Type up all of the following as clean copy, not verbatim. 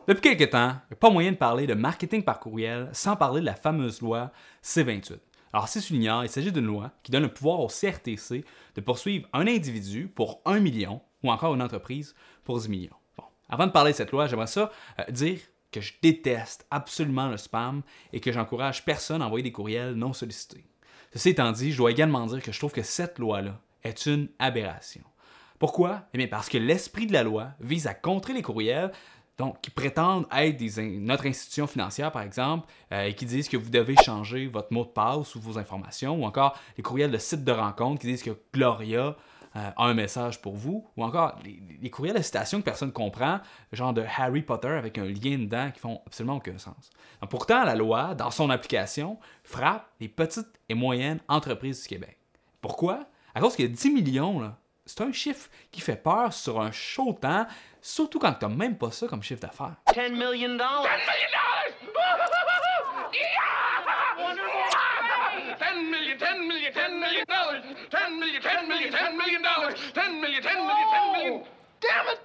Depuis quelques temps, il n'y a pas moyen de parler de marketing par courriel sans parler de la fameuse loi C28. Alors, si tu l'ignores, il s'agit d'une loi qui donne le pouvoir au CRTC de poursuivre un individu pour 1 million ou encore une entreprise pour 10 millions. Bon, avant de parler de cette loi, j'aimerais ça dire que je déteste absolument le spam et que j'encourage personne à envoyer des courriels non sollicités. Ceci étant dit, je dois également dire que je trouve que cette loi-là est une aberration. Pourquoi? Eh bien, parce que l'esprit de la loi vise à contrer les courriels qui prétendent être notre institution financière, par exemple, et qui disent que vous devez changer votre mot de passe ou vos informations, ou encore les courriels de sites de rencontres qui disent que Gloria a un message pour vous, ou encore les courriels de citation que personne ne comprend, genre de Harry Potter avec un lien dedans qui font absolument aucun sens. Donc, pourtant, la loi, dans son application, frappe les petites et moyennes entreprises du Québec. Pourquoi? À cause qu'il y a 10 millions, là. C'est un chiffre qui fait peur sur un chaud temps, surtout quand tu n'as même pas ça comme chiffre d'affaires. $10 million! $10 million! $10 million, $10 million, $10 million, $10 million, $10 million, $10 million, $10 million, $10 million, $10 million. Damn it!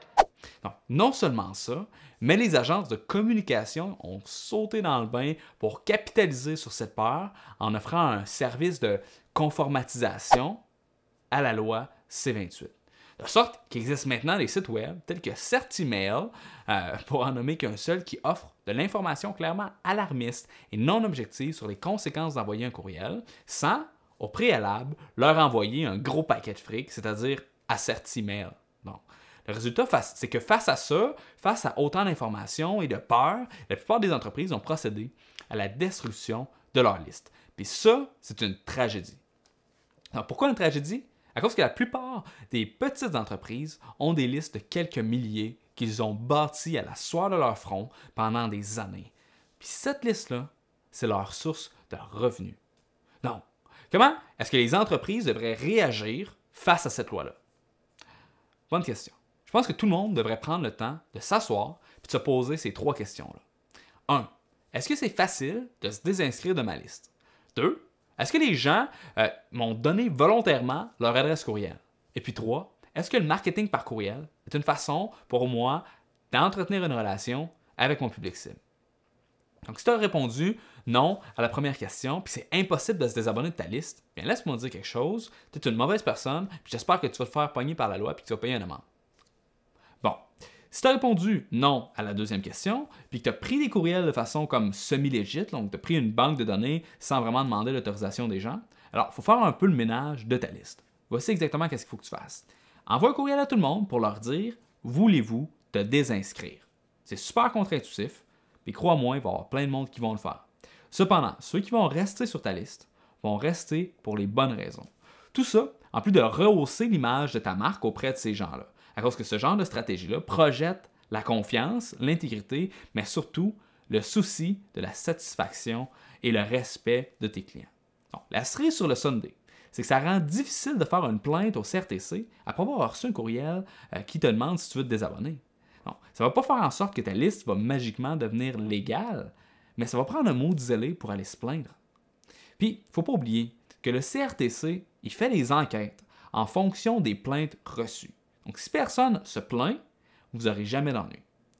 Donc, non seulement ça, mais les agences de communication ont sauté dans le bain pour capitaliser sur cette peur en offrant un service de conformatisation à la loi C28. De sorte qu'il existe maintenant des sites web tels que Certimail, pour en nommer qu'un seul, qui offre de l'information clairement alarmiste et non objective sur les conséquences d'envoyer un courriel sans, au préalable, leur envoyer un gros paquet de fric, c'est-à-dire à Certimail. Donc, le résultat, c'est que face à ça, face à autant d'informations et de peur, la plupart des entreprises ont procédé à la destruction de leur liste. Puis ça, c'est une tragédie. Alors, pourquoi une tragédie? À cause que la plupart des petites entreprises ont des listes de quelques milliers qu'ils ont bâties à la sueur de leur front pendant des années. Puis cette liste-là, c'est leur source de revenus. Donc, comment est-ce que les entreprises devraient réagir face à cette loi-là? Bonne question. Je pense que tout le monde devrait prendre le temps de s'asseoir et de se poser ces trois questions-là. 1. Est-ce que c'est facile de se désinscrire de ma liste? 2. Est-ce que les gens m'ont donné volontairement leur adresse courriel? Et puis 3, est-ce que le marketing par courriel est une façon pour moi d'entretenir une relation avec mon public cible? Donc, si tu as répondu non à la première question, puis c'est impossible de se désabonner de ta liste, bien laisse-moi dire quelque chose, tu es une mauvaise personne, puis j'espère que tu vas te faire pogner par la loi puis que tu vas payer une amende. Bon. Si tu as répondu non à la deuxième question, puis que tu as pris des courriels de façon comme semi-légit, donc tu as pris une banque de données sans vraiment demander l'autorisation des gens, alors il faut faire un peu le ménage de ta liste. Voici exactement qu'est-ce qu'il faut que tu fasses. Envoie un courriel à tout le monde pour leur dire « Voulez-vous te désinscrire? » C'est super contre-intuitif, puis crois-moi, il va y avoir plein de monde qui vont le faire. Cependant, ceux qui vont rester sur ta liste vont rester pour les bonnes raisons. Tout ça, en plus de rehausser l'image de ta marque auprès de ces gens-là. À cause que ce genre de stratégie-là projette la confiance, l'intégrité, mais surtout le souci de la satisfaction et le respect de tes clients. Donc, la cerise sur le sundae, c'est que ça rend difficile de faire une plainte au CRTC après avoir reçu un courriel qui te demande si tu veux te désabonner. Donc, ça ne va pas faire en sorte que ta liste va magiquement devenir légale, mais ça va prendre un mot zélé pour aller se plaindre. Puis, il ne faut pas oublier que le CRTC, il fait les enquêtes en fonction des plaintes reçues. Donc, si personne se plaint, vous n'aurez jamais d'ennui.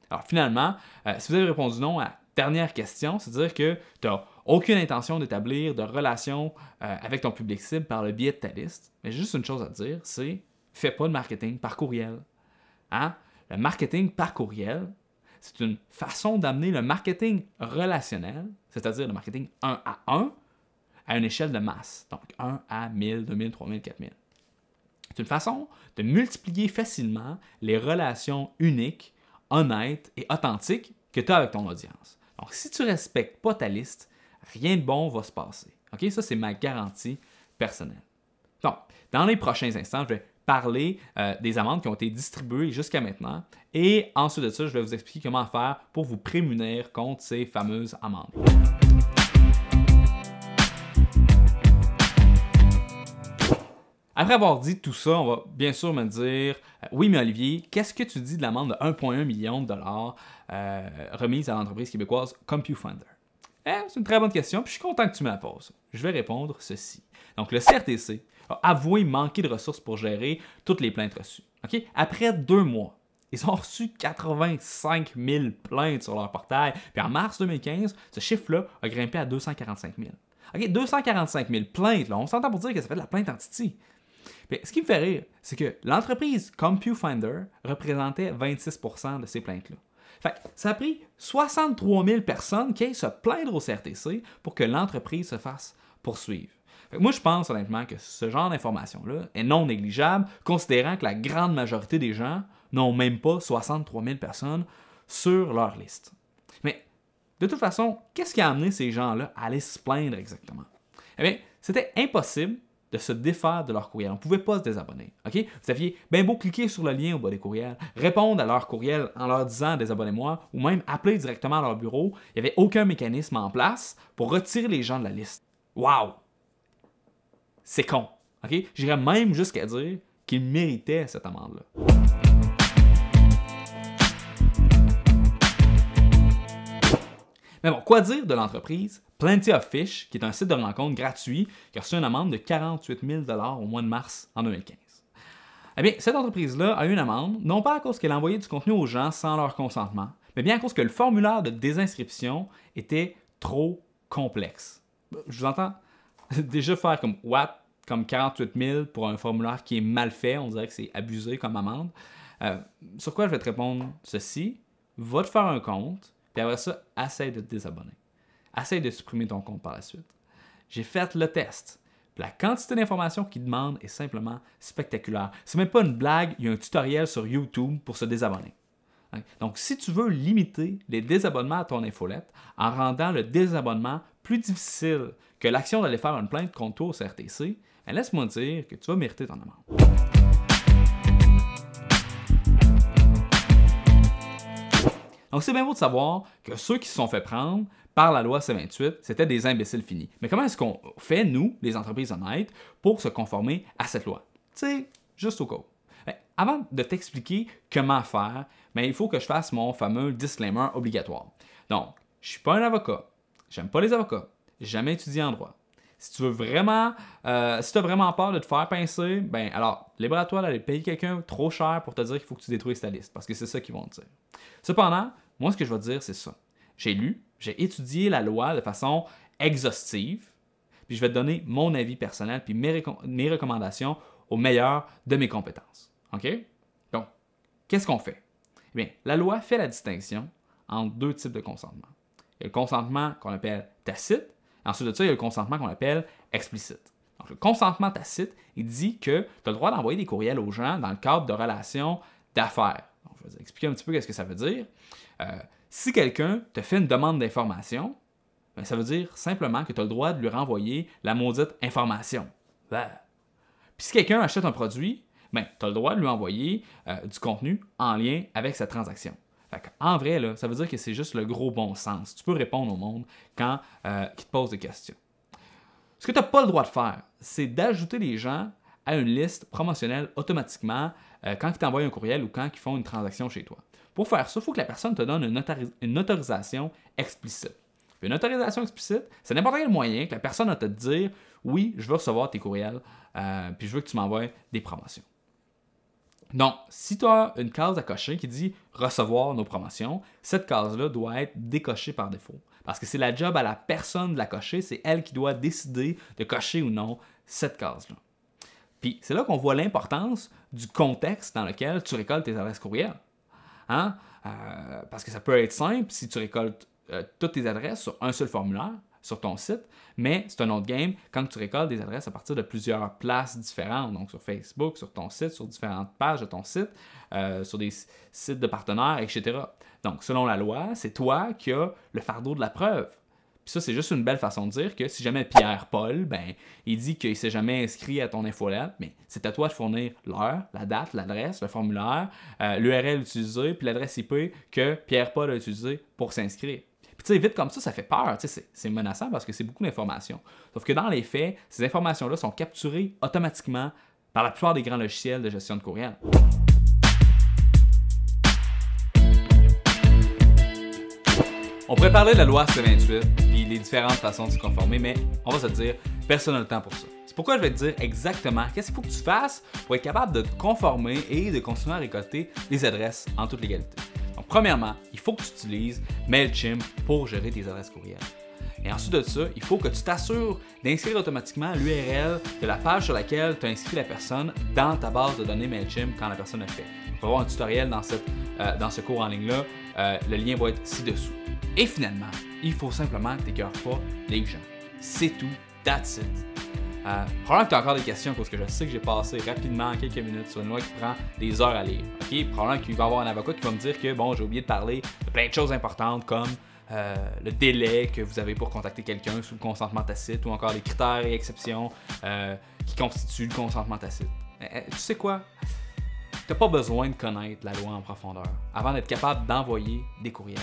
Alors, finalement, si vous avez répondu non à la dernière question, c'est-à-dire que tu n'as aucune intention d'établir de relation avec ton public cible par le biais de ta liste, mais j'ai juste une chose à te dire, c'est fais pas de marketing par courriel. Hein? Le marketing par courriel, c'est une façon d'amener le marketing relationnel, c'est-à-dire le marketing 1 à 1, à une échelle de masse. Donc, 1 à 1000, 2000, 3000, 4000. C'est une façon de multiplier facilement les relations uniques, honnêtes et authentiques que tu as avec ton audience. Donc, si tu ne respectes pas ta liste, rien de bon va se passer. Okay? Ça, c'est ma garantie personnelle. Donc, dans les prochains instants, je vais parler des amendes qui ont été distribuées jusqu'à maintenant et ensuite de ça, je vais vous expliquer comment faire pour vous prémunir contre ces fameuses amendes. Après avoir dit tout ça, on va bien sûr me dire oui, mais Olivier, qu'est-ce que tu dis de l'amende de 1,1 million de dollars remise à l'entreprise québécoise CompuFunder? C'est une très bonne question, puis je suis content que tu me la poses. Je vais répondre ceci. Donc, le CRTC a avoué manquer de ressources pour gérer toutes les plaintes reçues. Okay? Après 2 mois, Ils ont reçu 85 000 plaintes sur leur portail. Puis en mars 2015, ce chiffre-là a grimpé à 245 000. OK, 245 000 plaintes, là, on s'entend pour dire que ça fait de la plainte en titi. Mais ce qui me fait rire, c'est que l'entreprise CompuFinder représentait 26% de ces plaintes-là. Fait que ça a pris 63 000 personnes qui aillent se plaindre au CRTC pour que l'entreprise se fasse poursuivre. Fait que moi, je pense honnêtement que ce genre d'information-là est non négligeable, considérant que la grande majorité des gens n'ont même pas 63 000 personnes sur leur liste. Mais de toute façon, qu'est-ce qui a amené ces gens-là à aller se plaindre exactement? Eh bien, c'était impossible de se défaire de leur courriel. On ne pouvait pas se désabonner. Okay? Vous aviez bien beau cliquer sur le lien au bas des courriels, répondre à leur courriel en leur disant « désabonnez-moi » ou même appeler directement à leur bureau, il n'y avait aucun mécanisme en place pour retirer les gens de la liste. Wow! C'est con. Okay? J'irais même jusqu'à dire qu'ils méritaient cette amende-là. Mais bon, quoi dire de l'entreprise Plenty of Fish, qui est un site de rencontre gratuit qui a reçu une amende de 48 000 $ au mois de mars en 2015. Eh bien, cette entreprise-là a eu une amende, non pas à cause qu'elle envoyait du contenu aux gens sans leur consentement, mais bien à cause que le formulaire de désinscription était trop complexe. Je vous entends déjà faire comme « what » comme 48 000 pour un formulaire qui est mal fait, on dirait que c'est abusé comme amende. Sur quoi je vais te répondre ceci, va te faire un compte, puis après ça, essaye de te désabonner. Essaye de supprimer ton compte par la suite. J'ai fait le test. Puis la quantité d'informations qu'il demande est simplement spectaculaire. C'est même pas une blague, il y a un tutoriel sur YouTube pour se désabonner. Donc, si tu veux limiter les désabonnements à ton infolette en rendant le désabonnement plus difficile que l'action d'aller faire une plainte contre toi au CRTC, laisse-moi dire que tu vas mériter ton amende. Donc, c'est bien beau de savoir que ceux qui se sont fait prendre par la loi C-28, c'était des imbéciles finis. Mais comment est-ce qu'on fait, nous, les entreprises honnêtes, pour se conformer à cette loi? Tu sais, juste au cas où. Avant de t'expliquer comment faire, il faut que je fasse mon fameux disclaimer obligatoire. Donc, je ne suis pas un avocat, j'aime pas les avocats, j'ai jamais étudié en droit. Si tu veux vraiment, si tu as vraiment peur de te faire pincer, alors, libre à toi d'aller payer quelqu'un trop cher pour te dire qu'il faut que tu détruises ta liste, parce que c'est ça qu'ils vont te dire. Cependant, moi, ce que je vais te dire, c'est ça. J'ai lu, j'ai étudié la loi de façon exhaustive, puis je vais te donner mon avis personnel, puis mes recommandations au meilleur de mes compétences. OK? Donc, qu'est-ce qu'on fait? Eh bien, la loi fait la distinction entre deux types de consentement. Il y a le consentement qu'on appelle tacite, et ensuite de ça, il y a le consentement qu'on appelle explicite. Donc, le consentement tacite, il dit que tu as le droit d'envoyer des courriels aux gens dans le cadre de relations d'affaires. Donc, je vais vous expliquer un petit peu ce que ça veut dire. Si quelqu'un te fait une demande d'information, ça veut dire simplement que tu as le droit de lui renvoyer la maudite information. Puis si quelqu'un achète un produit, tu as le droit de lui envoyer du contenu en lien avec sa transaction. En vrai, là, ça veut dire que c'est juste le gros bon sens. Tu peux répondre au monde quand il te pose des questions. Ce que tu n'as pas le droit de faire, c'est d'ajouter les gens à une liste promotionnelle automatiquement quand ils t'envoient un courriel ou quand ils font une transaction chez toi. Pour faire ça, il faut que la personne te donne une autorisation explicite. Puis une autorisation explicite, c'est n'importe quel moyen que la personne va te dire « Oui, je veux recevoir tes courriels, puis je veux que tu m'envoies des promotions. » Donc, si tu as une case à cocher qui dit « Recevoir nos promotions », cette case-là doit être décochée par défaut. Parce que c'est la job à la personne de la cocher, c'est elle qui doit décider de cocher ou non cette case-là. Puis c'est là qu'on voit l'importance du contexte dans lequel tu récoltes tes adresses courriel. Parce que ça peut être simple si tu récoltes toutes tes adresses sur un seul formulaire, sur ton site, mais c'est un autre game quand tu récoltes des adresses à partir de plusieurs places différentes, donc sur Facebook, sur ton site, sur différentes pages de ton site, sur des sites de partenaires, etc. Donc, selon la loi, c'est toi qui as le fardeau de la preuve. Puis ça, c'est juste une belle façon de dire que si jamais Pierre-Paul, il dit qu'il ne s'est jamais inscrit à ton infolette, mais c'est à toi de fournir l'heure, la date, l'adresse, le formulaire, l'URL utilisé, puis l'adresse IP que Pierre-Paul a utilisé pour s'inscrire. Puis tu sais, vite comme ça fait peur, c'est menaçant parce que c'est beaucoup d'informations. Sauf que dans les faits, ces informations-là sont capturées automatiquement par la plupart des grands logiciels de gestion de courriel. On pourrait parler de la loi C-28 et les différentes façons de se conformer, mais on va se dire, personne n'a le temps pour ça. C'est pourquoi je vais te dire exactement qu'est-ce qu'il faut que tu fasses pour être capable de te conformer et de continuer à récolter des adresses en toute légalité. Donc, premièrement, il faut que tu utilises MailChimp pour gérer tes adresses courriel. Et ensuite de ça, il faut que tu t'assures d'inscrire automatiquement l'URL de la page sur laquelle tu as inscrit la personne dans ta base de données MailChimp quand la personne le fait. Tu vas voir un tutoriel dans ce cours en ligne-là. Le lien va être ci-dessous. Et finalement, il faut simplement que tu n'écœures pas les gens. C'est tout. That's it. Probablement que tu as encore des questions parce que je sais que j'ai passé rapidement quelques minutes sur une loi qui prend des heures à lire. Okay? Probablement qu'il va y avoir un avocat qui va me dire que bon, j'ai oublié de parler de plein de choses importantes comme le délai que vous avez pour contacter quelqu'un sous le consentement tacite ou encore les critères et exceptions qui constituent le consentement tacite. Tu sais quoi? Tu n'as pas besoin de connaître la loi en profondeur avant d'être capable d'envoyer des courriels.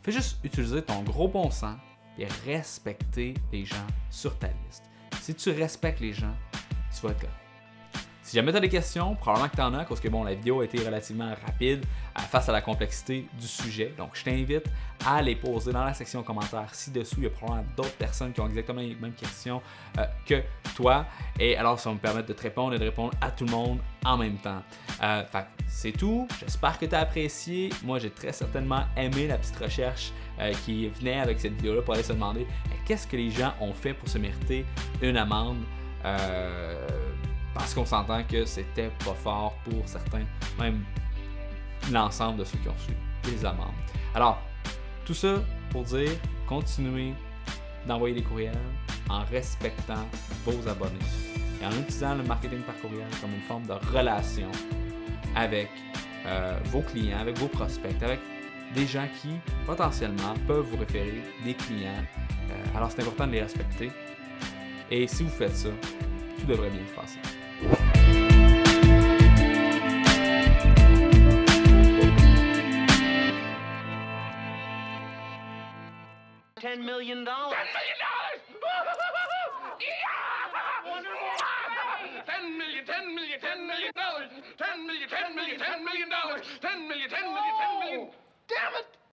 Fais juste utiliser ton gros bon sens et respecter les gens sur ta liste. Si tu respectes les gens, tu vas être correct. Si jamais tu as des questions, probablement que tu en as, parce que bon, la vidéo a été relativement rapide face à la complexité du sujet. Donc, je t'invite à les poser dans la section commentaires ci-dessous. Il y a probablement d'autres personnes qui ont exactement les mêmes questions que toi. Et alors, ça va me permettre de te répondre et de répondre à tout le monde en même temps. C'est tout. J'espère que tu as apprécié. Moi, j'ai très certainement aimé la petite recherche qui venait avec cette vidéo-là pour aller se demander qu'est-ce que les gens ont fait pour se mériter une amende. Parce qu'on s'entend que c'était pas fort pour certains, même l'ensemble de ceux qui ont reçu des amendes. Alors, tout ça pour dire, continuez d'envoyer des courriels en respectant vos abonnés et en utilisant le marketing par courriel comme une forme de relation avec vos clients, avec vos prospects, avec des gens qui, potentiellement, peuvent vous référer des clients. Alors, c'est important de les respecter. Et si vous faites ça, tout devrait bien se passer. $10 million. $10 million! $10 million, $10 million, $10 million, $10 million, $10 million, $10 million, $10 million, $10 million, $10 million, $10 million. Damn it!